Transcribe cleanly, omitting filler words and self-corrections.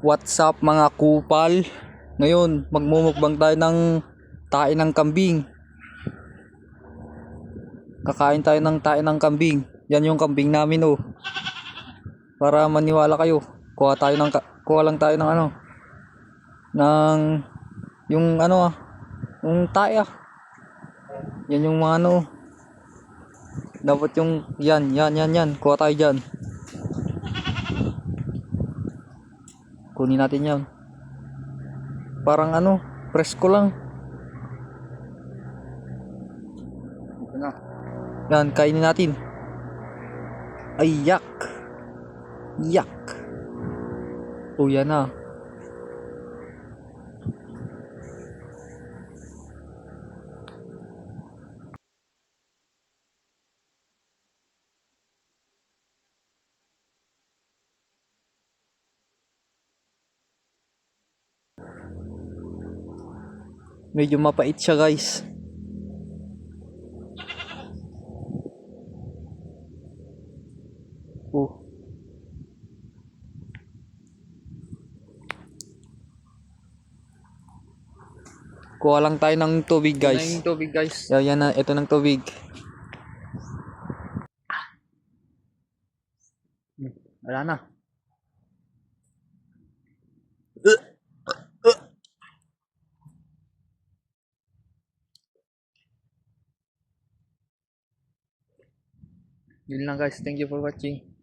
What's up mga kupal? Ngayon, magmumukbang tayo ng tae ng kambing. Kakain tayo ng tae ng kambing. Yan yung kambing namin oh. Para maniwala kayo, kuha lang tayo ng ng yung yung tae ah. Yan yung mga dapat yung yan. Kuha tayo diyan. Kunin natin yan. Parang presko lang. Ito na. Yan, kainin natin. Ay, yak. Yak. Oh, yan na. Medyo mapait siya guys. Oh. Kuha lang tayo ng tubig guys. Yan yung tubig guys. Yan na, ito ng tubig. Wala na. Yun lang guys. Thank you for watching.